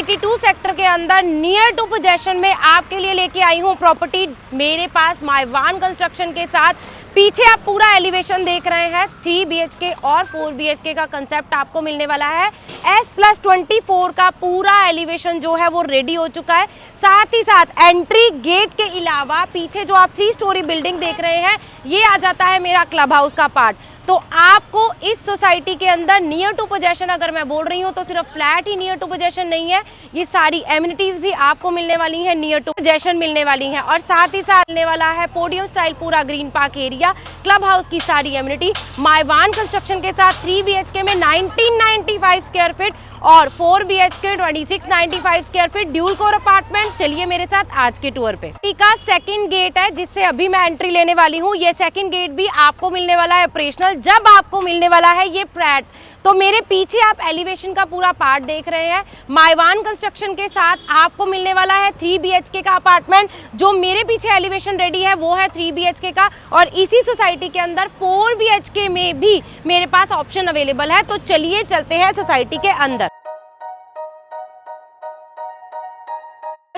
82 sector के अंदर near to possession में आपके लिए लेके आई हूँ प्रॉपर्टी मेरे पास माइवान कंस्ट्रक्शन के साथ। पीछे आप पूरा एलिवेशन देख रहे हैं, 3 BHK और 4 BHK का कंसेप्ट आपको मिलने वाला है। S+24 का पूरा एलिवेशन जो है वो रेडी हो चुका है। साथ ही साथ एंट्री गेट के अलावा पीछे जो आप 3 स्टोरी बिल्डिंग देख रहे हैं, ये आ जाता है मेरा क्लब हाउस का पार्ट। तो आपको इस सोसाइटी के अंदर नियर टू पोजेशन अगर मैं बोल रही हूँ तो सिर्फ फ्लैट ही नियर टू पोजेशन नहीं है, ये सारी एमिनिटीज भी आपको मिलने वाली हैं, नियर टू पोजेशन मिलने वाली हैं। और साथ ही साथ मिलने वाला है पोडियम स्टाइल पूरा green park area, club house की सारी एमिनिटी माइवान कंस्ट्रक्शन के साथ 3 BHK में 1995 स्क्वायर फीट और 4 BHK 2695 square feet dual core apartment. चलिए मेरे साथ आज के टूर पे। का सेकंड गेट है जिससे अभी मैं एंट्री लेने वाली हूँ। ये सेकंड गेट भी आपको मिलने वाला है ऑपरेशनल जब आपको मिलने वाला है ये फ्लैट। तो मेरे पीछे आप एलिवेशन का पूरा पार्ट देख रहे हैं, माइवान कंस्ट्रक्शन के साथ आपको मिलने वाला है 3 BHK का अपार्टमेंट। जो मेरे पीछे एलिवेशन रेडी है वो है 3 BHK का, और इसी सोसाइटी के अंदर 4 BHK में भी मेरे पास ऑप्शन अवेलेबल है। तो चलिए चलते हैं सोसाइटी के अंदर।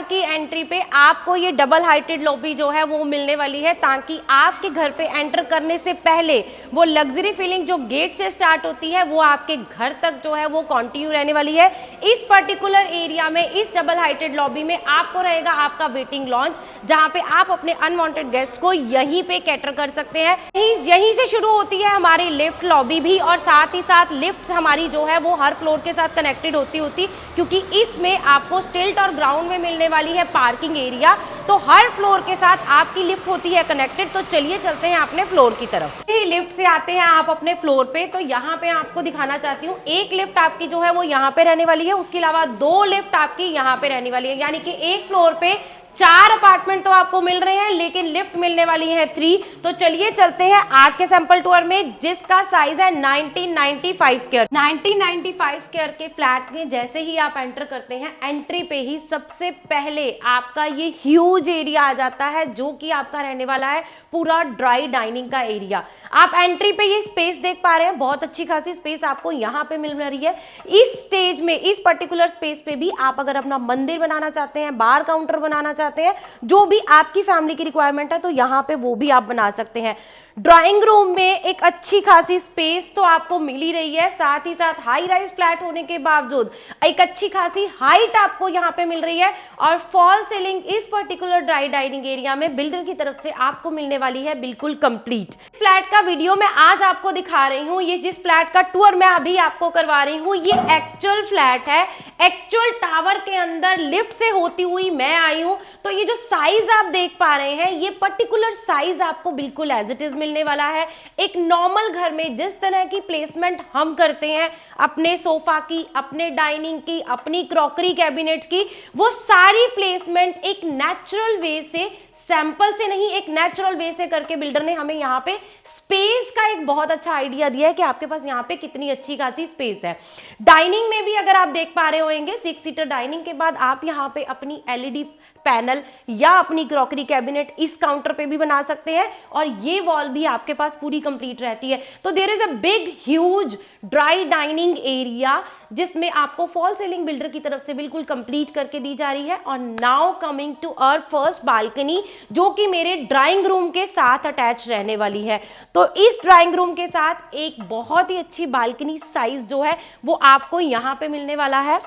की एंट्री पे आपको ये डबल हाइटेड लॉबी जो है वो मिलने वाली है, ताकि आपके घर पे एंटर करने से पहले वो लग्जरी फीलिंग जो गेट से स्टार्ट होती है वो आपके घर तक जो है वो कंटिन्यू रहने वाली है। इस पर्टिकुलर एरिया में, इस डबल हाइटेड लॉबी में आपको रहेगा आपका वेटिंग लॉन्च, जहां पे आप अपने अनवांटेड गेस्ट को यहीं पे कैटर कर सकते हैं। यहीं से शुरू होती है हमारी लिफ्ट लॉबी भी, और साथ ही साथ लिफ्ट हमारी जो है वो हर फ्लोर के साथ कनेक्टेड होती क्योंकि इसमें आपको स्टिल्ट और ग्राउंड में मिलने वाली है पार्किंग एरिया। तो हर फ्लोर के साथ आपकी लिफ्ट होती है कनेक्टेड। तो चलिए चलते हैं अपने फ्लोर की तरफ। लिफ्ट से आते हैं आप अपने फ्लोर पे, तो यहाँ पे आपको दिखाना चाहती हूँ एक लिफ्ट आपकी जो है वो यहाँ पे रहने वाली है, उसके अलावा 2 लिफ्ट आपकी यहाँ पे रहने वाली है, यानी कि एक फ्लोर पे 4 अपार्टमेंट तो आपको मिल रहे हैं लेकिन लिफ्ट मिलने वाली है 3। तो चलिए चलते हैं आज के सैंपल टूर में, जिसका साइज है 1995 स्क्वायर। 1995 स्क्वायर के फ्लैट में जैसे ही आप एंटर करते हैं, एंट्री पे ही सबसे पहले आपका ये ह्यूज एरिया आ जाता है, जो कि आपका रहने वाला है पूरा ड्राई डाइनिंग का एरिया। आप एंट्री पे ये स्पेस देख पा रहे हैं, बहुत अच्छी खासी स्पेस आपको यहाँ पे मिल रही है। इस स्टेज में, इस पर्टिकुलर स्पेस पे भी आप अगर अपना मंदिर बनाना चाहते हैं, बार काउंटर बनाना चाहते हैं, जो भी आपकी फैमिली की रिक्वायरमेंट है, तो यहाँ पे वो भी आप बना सकते हैं। ड्राइंग रूम में एक अच्छी खासी स्पेस तो आपको मिल ही रही है, साथ ही साथ हाई राइज फ्लैट होने के बावजूद एक अच्छी खासी हाइट आपको यहाँ पे मिल रही है। और फॉल सीलिंग इस पर्टिकुलर ड्राई डाइनिंग एरिया में बिल्डर की तरफ से आपको मिलने वाली है बिल्कुल कंप्लीट। फ्लैट का वीडियो मैं आज आपको दिखा रही हूँ, ये जिस फ्लैट का टूर मैं अभी आपको करवा रही हूँ ये एक्चुअल फ्लैट है। एक्चुअल टावर के अंदर लिफ्ट से होती हुई मैं आई हूँ। तो ये जो साइज आप देख पा रहे हैं, ये पर्टिकुलर साइज आपको बिल्कुल एज इट इज मिलने वाला है। एक नॉर्मल घर में जिस तरह की प्लेसमेंट हम करते हैं अपने सोफा की, अपने डाइनिंग की, अपनी क्रॉकरी कैबिनेट्स की, वो सारी प्लेसमेंट एक नेचुरल वे से, सैंपल से नहीं, एक नेचुरल वे से करके बिल्डर ने हमें यहाँ पे स्पेस का एक बहुत अच्छा आइडिया दिया है कि आपके पास यहाँ पे कितनी अच्छी खासी स्पेस है। डाइनिंग में भी अगर आप देख पा रहे होंगे, 6 सीटर डाइनिंग के बाद आप यहाँ पे अपनी LED पैनल या अपनी क्रॉकरी कैबिनेट इस काउंटर पे भी बना सकते हैं, और ये वॉल भी आपके पास पूरी कंप्लीट रहती है। तो there is a big huge dry dining area, जिसमें आपको फॉल सीलिंग बिल्डर की तरफ से बिल्कुल कंप्लीट करके दी जा रही है। और now coming to our first balcony, जो कि मेरे ड्राइंग रूम के साथ अटैच रहने वाली है। तो इस ड्राइंग रूम के साथ एक बहुत ही अच्छी बालकनी साइज जो है वो आपको यहाँ पे मिलने वाला है।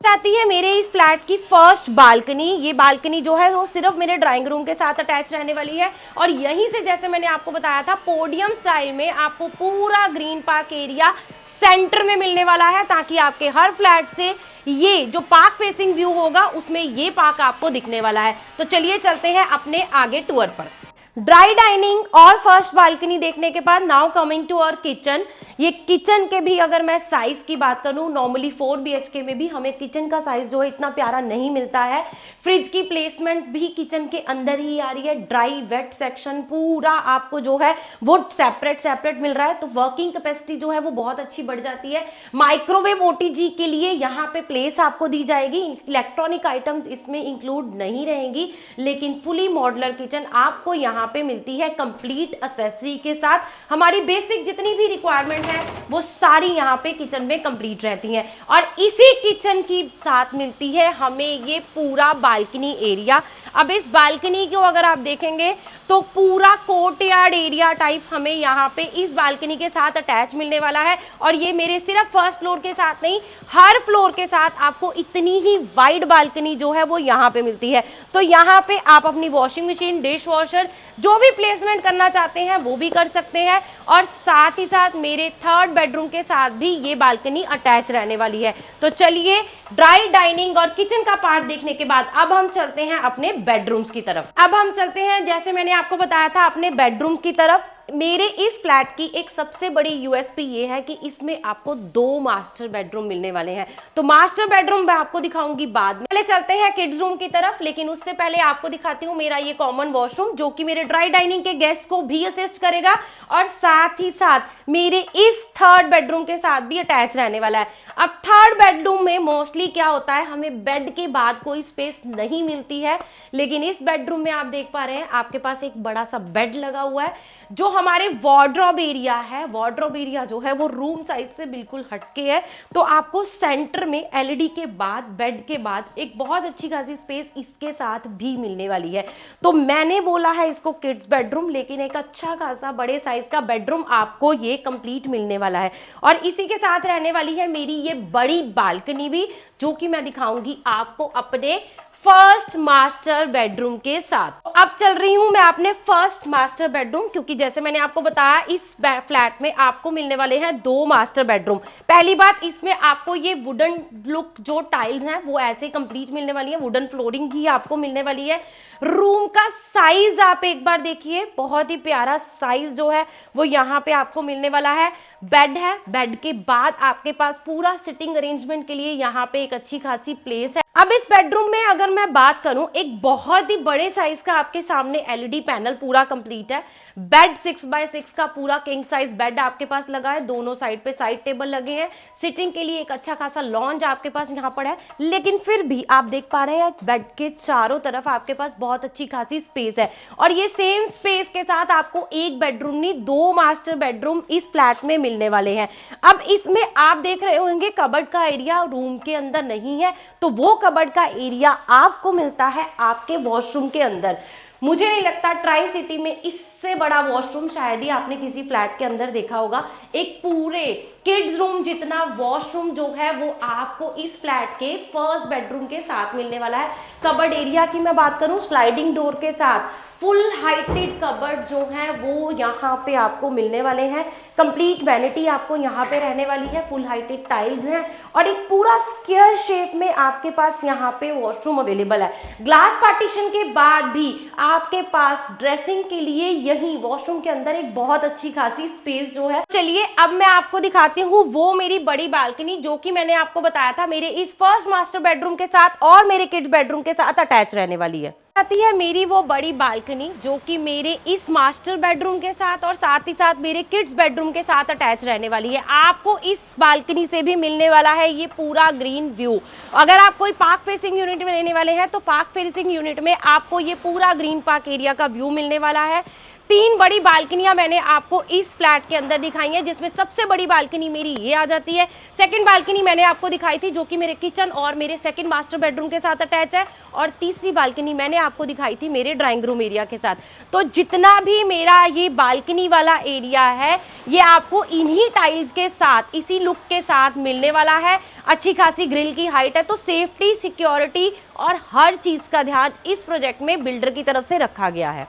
आती है मेरे इस फ्लैट की फर्स्ट बालकनी। ये बालकनी जो है वो सिर्फ मेरे ड्राइंग रूम के साथ अटैच रहने वाली है, और यहीं से, जैसे मैंने आपको बताया था, पोडियम स्टाइल में आपको पूरा ग्रीन पार्क एरिया सेंटर में मिलने वाला है, ताकि आपके हर फ्लैट से ये जो पार्क फेसिंग व्यू होगा उसमें ये पार्क आपको दिखने वाला है। तो चलिए चलते हैं अपने आगे टूर पर। ड्राई डाइनिंग और फर्स्ट बालकनी देखने के बाद now coming to our kitchen. ये किचन के भी अगर मैं साइज की बात करूं, नॉर्मली 4 BHK में भी हमें किचन का साइज जो है इतना प्यारा नहीं मिलता है। फ्रिज की प्लेसमेंट भी किचन के अंदर ही आ रही है, ड्राई वेट सेक्शन पूरा आपको जो है वो सेपरेट मिल रहा है। तो वर्किंग कैपेसिटी जो है वो बहुत अच्छी बढ़ जाती है। माइक्रोवेव OTG के लिए यहाँ पे प्लेस आपको दी जाएगी। इलेक्ट्रॉनिक आइटम्स इसमें इंक्लूड नहीं रहेंगी, लेकिन फुली मॉडुलर किचन आपको यहाँ पे मिलती है कंप्लीट एक्सेसरी के साथ। हमारी बेसिक जितनी भी रिक्वायरमेंट है हैं वो सारी यहाँ पे किचन में कंप्लीट रहती हैं। और इसी किचन की साथ मिलती है हमें ये पूरा बालकनी एरिया। अब इस बालकनी को अगर आप देखेंगे तो पूरा कोर्टयार्ड एरिया टाइप हमें यहाँ पे इस बालकनी के साथ अटैच मिलने वाला है। और ये मेरे सिर्फ फर्स्ट फ्लोर के साथ नहीं, हर फ्लोर के साथ आपको इतनी ही वाइड बालकनी जो है वो यहाँ पे मिलती है। तो यहाँ पे आप अपनी वॉशिंग मशीन, डिश वॉशर जो भी प्लेसमेंट करना चाहते हैं वो भी कर सकते हैं। और साथ ही साथ मेरे थर्ड बेडरूम के साथ भी ये बालकनी अटैच रहने वाली है। तो चलिए ड्राई डाइनिंग और किचन का पार्ट देखने के बाद अब हम चलते हैं अपने बेडरूम्स की तरफ। अब हम चलते हैं, जैसे मैंने आपको बताया था, अपने बेडरूम की तरफ। मेरे इस फ्लैट की एक सबसे बड़ी यूएसपी ये है कि इसमें आपको 2 मास्टर बेडरूम मिलने वाले हैं। तो मास्टर बेडरूम मैं आपको दिखाऊंगी बाद में। पहले चलते हैं किड्स रूम की तरफ, लेकिन उससे पहले आपको दिखाती हूँ मेरा ये कॉमन वॉशरूम, जो कि मेरे ड्राई डाइनिंग के गेस्ट को भी असिस्ट करेगा और साथ ही साथ मेरे इस थर्ड बेडरूम के साथ भी अटैच रहने वाला है। अब थर्ड बेडरूम में मोस्टली क्या होता है, हमें बेड के बाद कोई स्पेस नहीं मिलती है, लेकिन इस बेडरूम में आप देख पा रहे हैं आपके पास एक बड़ा सा बेड लगा हुआ है। जो हमारे वार्डरोब एरिया है, वार्डरोब एरिया जो है वो रूम साइज से बिल्कुल हटके है। तो आपको सेंटर में एलईडी के बाद, बेड के बाद एक बहुत अच्छी खासी स्पेस इसके साथ भी मिलने वाली है। तो मैंने बोला है इसको किड्स बेडरूम, लेकिन एक अच्छा खासा बड़े साइज का बेडरूम आपको ये कंप्लीट मिलने वाला है। और इसी के साथ रहने वाली है मेरी ये बड़ी बालकनी भी, जो कि मैं दिखाऊंगी आपको अपने फर्स्ट मास्टर बेडरूम के साथ। अब चल रही हूं मैं अपने फर्स्ट मास्टर बेडरूम, क्योंकि जैसे मैंने आपको बताया इस फ्लैट में आपको मिलने वाले हैं 2 मास्टर बेडरूम। पहली बात, इसमें आपको ये वुडन लुक जो टाइल्स हैं वो ऐसे कंप्लीट मिलने वाली है, वुडन फ्लोरिंग भी आपको मिलने वाली है। रूम का साइज आप एक बार देखिए, बहुत ही प्यारा साइज जो है वो यहाँ पे आपको मिलने वाला है। बेड है, बेड के बाद आपके पास पूरा सिटिंग अरेंजमेंट के लिए यहाँ पे एक अच्छी खासी प्लेस है। अब इस बेडरूम में अगर मैं बात करूं, एक बहुत ही बड़े साइज का आपके सामने एलईडी पैनल पूरा कंप्लीट है। बेड 6x6 का पूरा किंग साइज बेड आपके पास लगा है, दोनों साइड पे साइड टेबल लगे हैं। सिटिंग के लिए एक अच्छा खासा लॉन्ज आपके पास यहाँ पर है, लेकिन फिर भी आप देख पा रहे हैं बेड के चारों तरफ आपके पास बहुत अच्छी खासी स्पेस है। और ये सेम स्पेस के साथ आपको एक बेडरूम नहीं 2 मास्टर बेडरूम इस फ्लैट में मिलने वाले हैं। अब इसमें आप देख रहे होंगे कबर्ड का एरिया रूम के अंदर नहीं है, तो वो कबर्ड का एरिया आपको मिलता है आपके वॉशरूम के अंदर। मुझे नहीं लगता ट्राई सिटी में इससे बड़ा वॉशरूम शायद ही आपने किसी फ्लैट के अंदर देखा होगा। एक पूरे किड्स रूम जितना वॉशरूम जो है वो आपको इस फ्लैट के फर्स्ट बेडरूम के साथ मिलने वाला है। कबर्ड एरिया की मैं बात करूं, स्लाइडिंग डोर के साथ फुल हाइटेड कबर्ड जो है वो यहाँ पे आपको मिलने वाले हैं। कंप्लीट वैनिटी आपको यहाँ पे रहने वाली है, फुल हाइटेड टाइल्स हैं और एक पूरा स्क्वायर शेप में आपके पास यहाँ पे वॉशरूम अवेलेबल है। ग्लास पार्टीशन के बाद भी आपके पास ड्रेसिंग के लिए यही वॉशरूम के अंदर एक बहुत अच्छी खासी स्पेस जो है। चलिए अब मैं आपको दिखाती हूँ वो मेरी बड़ी बालकनी, जो कि मैंने आपको बताया था मेरे इस फर्स्ट मास्टर बेडरूम के साथ और मेरे किड्स बेडरूम के साथ अटैच रहने वाली है। आती है मेरी वो बड़ी बालकनी जो कि मेरे इस मास्टर बेडरूम के साथ और साथ ही साथ मेरे किड्स बेडरूम के साथ अटैच रहने वाली है। आपको इस बालकनी से भी मिलने वाला है ये पूरा ग्रीन व्यू। अगर आप कोई पार्क फेसिंग यूनिट में लेने वाले हैं तो पार्क फेसिंग यूनिट में आपको ये पूरा ग्रीन पार्क एरिया का व्यू मिलने वाला है। 3 बड़ी बालकनियां मैंने आपको इस फ्लैट के अंदर दिखाई हैं, जिसमें सबसे बड़ी बालकनी मेरी ये आ जाती है। सेकंड बालकनी मैंने आपको दिखाई थी जो कि मेरे किचन और मेरे सेकंड मास्टर बेडरूम के साथ अटैच है, और तीसरी बालकनी मैंने आपको दिखाई थी मेरे ड्राइंग रूम एरिया के साथ। तो जितना भी मेरा ये बालकनी वाला एरिया है ये आपको इन्हीं टाइल्स के साथ, इसी लुक के साथ मिलने वाला है। अच्छी खासी ग्रिल की हाइट है, तो सेफ्टी, सिक्योरिटी और हर चीज का ध्यान इस प्रोजेक्ट में बिल्डर की तरफ से रखा गया है।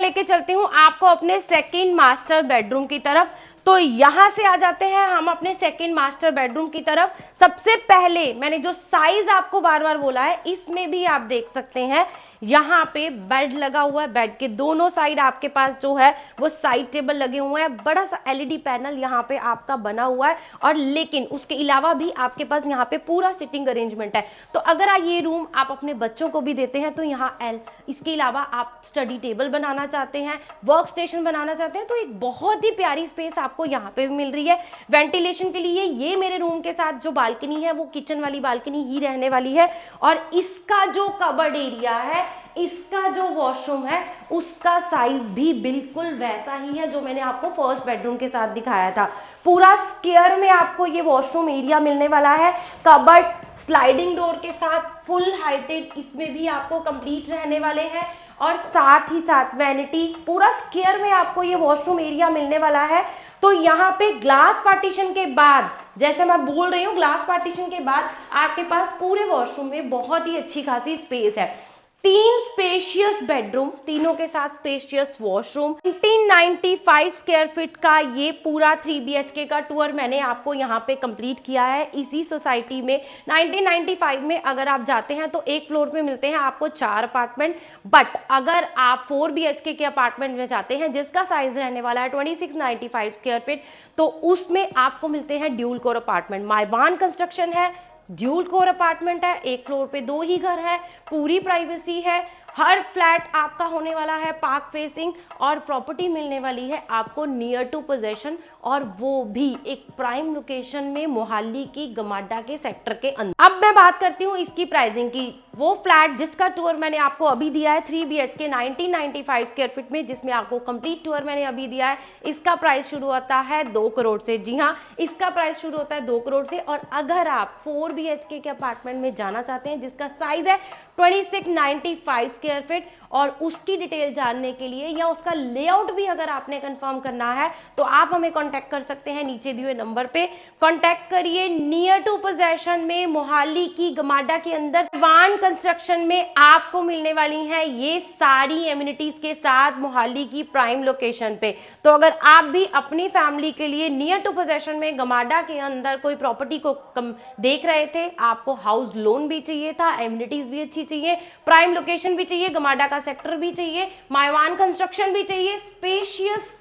लेके चलती हूँ आपको अपने सेकंड मास्टर बेडरूम की तरफ। तो यहाँ से आ जाते हैं हम अपने सेकंड मास्टर बेडरूम की तरफ। सबसे पहले मैंने जो साइज आपको बार बार बोला है, इसमें भी आप देख सकते हैं यहाँ पे बेड लगा हुआ है। बेड के दोनों साइड आपके पास जो है वो साइड टेबल लगे हुए हैं। बड़ा सा एलईडी पैनल यहाँ पे आपका बना हुआ है, और लेकिन उसके अलावा भी आपके पास यहाँ पे पूरा सिटिंग अरेंजमेंट है। तो अगर ये रूम आप अपने बच्चों को भी देते हैं तो यहाँ इसके अलावा आप स्टडी टेबल बनाना चाहते हैं, वर्क स्टेशन बनाना चाहते हैं, तो एक बहुत ही प्यारी स्पेस आपको यहाँ पे भी मिल रही है। वेंटिलेशन के लिए ये मेरे रूम के साथ जो बालकनी है वो किचन वाली बालकनी ही रहने वाली है, और इसका जो कबर्ड एरिया है, इसका जो वॉशरूम है, उसका साइज भी बिल्कुल वैसा ही है जो मैंने आपको फर्स्ट बेडरूम के साथ दिखाया था। पूरा स्क्वायर में आपको ये वॉशरूम एरिया मिलने वाला है, कबर्ड स्लाइडिंग डोर के साथ फुल हाइटेड इसमें भी आपको कंप्लीट रहने वाले हैं, और साथ ही साथ वैनिटी, पूरा स्क्वायर में आपको ये वॉशरूम एरिया मिलने वाला है। तो यहाँ पे ग्लास पार्टीशन के बाद, जैसे मैं बोल रही हूँ, ग्लास पार्टीशन के बाद आपके पास पूरे वॉशरूम में बहुत ही अच्छी खासी स्पेस है। 3 स्पेशियस बेडरूम, तीनों के साथ स्पेशियस वॉशरूम, 1995 स्क्वायर फीट का ये पूरा 3 BHK का टूर मैंने आपको यहाँ पे कंप्लीट किया है इसी सोसाइटी में। 1995 में अगर आप जाते हैं तो एक फ्लोर पे मिलते हैं आपको 4 अपार्टमेंट, बट अगर आप 4 BHK के अपार्टमेंट में जाते हैं जिसका साइज रहने वाला है 2695 स्क्वायर फीट, तो उसमें आपको मिलते हैं ड्यूल कोर अपार्टमेंट। मायवान कंस्ट्रक्शन है, ड्यूल कोर अपार्टमेंट है, एक फ्लोर पे 2 ही घर है, पूरी प्राइवेसी है, हर फ्लैट आपका होने वाला है पार्क फेसिंग, और प्रॉपर्टी मिलने वाली है आपको नियर टू पोजेशन, और वो भी एक प्राइम लोकेशन में मोहाली की गमाडा के सेक्टर के अंदर। अब मैं बात करती हूँ इसकी प्राइसिंग की। वो फ्लैट जिसका टूर मैंने आपको अभी दिया है 3 BHK 1995 स्क्वायर फीट में, जिसमें आपको कंप्लीट टूर मैंने अभी दिया है, इसका प्राइस शुरू होता है 2 करोड़ से। जी हाँ, इसका प्राइस शुरू होता है 2 करोड़ से। और अगर आप 4 BHK के अपार्टमेंट में जाना चाहते हैं जिसका साइज है 2695 स्क्वायर फीट, और उसकी डिटेल जानने के लिए या उसका लेआउट भी अगर आपने कंफर्म करना है तो आप हमें कांटेक्ट कर सकते हैं नीचे दिए हुए नंबर पे। कांटेक्ट करिए। नियर टू पोजेशन में मोहाली की गमाडा के अंदर वान कंस्ट्रक्शन में आपको मिलने वाली हैं ये सारी एमिनिटीज के साथ मोहाली की प्राइम लोकेशन पे। तो अगर आप भी अपनी फैमिली के लिए नियर टू पोजेशन में गमाडा के अंदर कोई प्रॉपर्टी को देख रहे थे, आपको हाउस लोन भी चाहिए था, एमिनिटीज भी अच्छी चाहिए, प्राइम लोकेशन भी चाहिए, गमाडा का सेक्टर भी चाहिए, मायवान कंस्ट्रक्शन भी चाहिए, स्पेशियस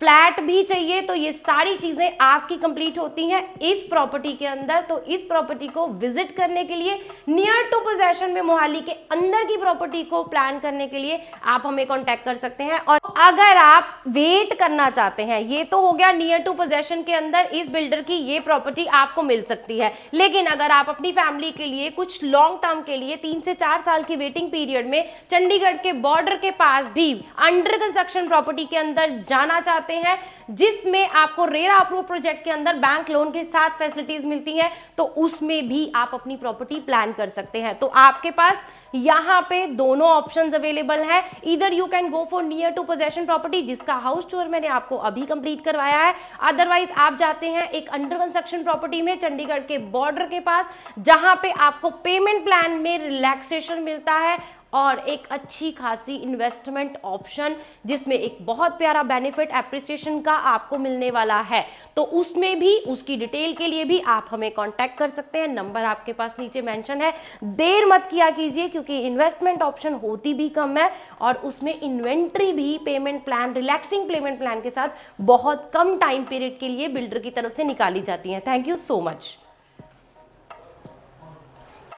फ्लैट भी चाहिए, तो ये सारी चीजें आपकी कंप्लीट होती हैं इस प्रॉपर्टी के अंदर। तो इस प्रॉपर्टी को विजिट करने के लिए, नियर टू पोजेशन में मोहाली के अंदर की प्रॉपर्टी को प्लान करने के लिए आप हमें कांटेक्ट कर सकते हैं। और अगर आप वेट करना चाहते हैं, ये तो हो गया नियर टू पोजेशन के अंदर इस बिल्डर की ये प्रॉपर्टी आपको मिल सकती है, लेकिन अगर आप अपनी फैमिली के लिए कुछ लॉन्ग टर्म के लिए 3 से 4 साल की वेटिंग पीरियड में चंडीगढ़ के बॉर्डर के पास भी अंडर कंस्ट्रक्शन प्रॉपर्टी के अंदर जाना चाहते हैं, जिसमें आपको रेरा अप्रूव प्रोजेक्ट के अंदर बैंक लोन के साथ फैसिलिटीज मिलती हैं, तो उसमें भी आप अपनी प्रॉपर्टी प्लान कर सकते हैं। तो आपके पास यहाँ पे दोनों ऑप्शंस अवेलेबल है। इधर you can go for near to possession property जिसका हाउस टूर मैंने आपको अभी कंप्लीट करवाया है, अदरवाइज आप जाते हैं एक अंडर कंस्ट्रक्शन प्रॉपर्टी में चंडीगढ़ के बॉर्डर के पास, जहां पे आपको पेमेंट प्लान में रिलैक्सेशन मिलता है और एक अच्छी खासी इन्वेस्टमेंट ऑप्शन जिसमें एक बहुत प्यारा बेनिफिट एप्रिसिएशन का आपको मिलने वाला है। तो उसमें भी, उसकी डिटेल के लिए भी आप हमें कांटेक्ट कर सकते हैं, नंबर आपके पास नीचे मेंशन है। देर मत किया कीजिए क्योंकि इन्वेस्टमेंट ऑप्शन होती भी कम है और उसमें इन्वेंट्री भी payment plan, relaxing payment plan के साथ बहुत कम टाइम पीरियड के लिए बिल्डर की तरफ से निकाली जाती है। Thank you so much.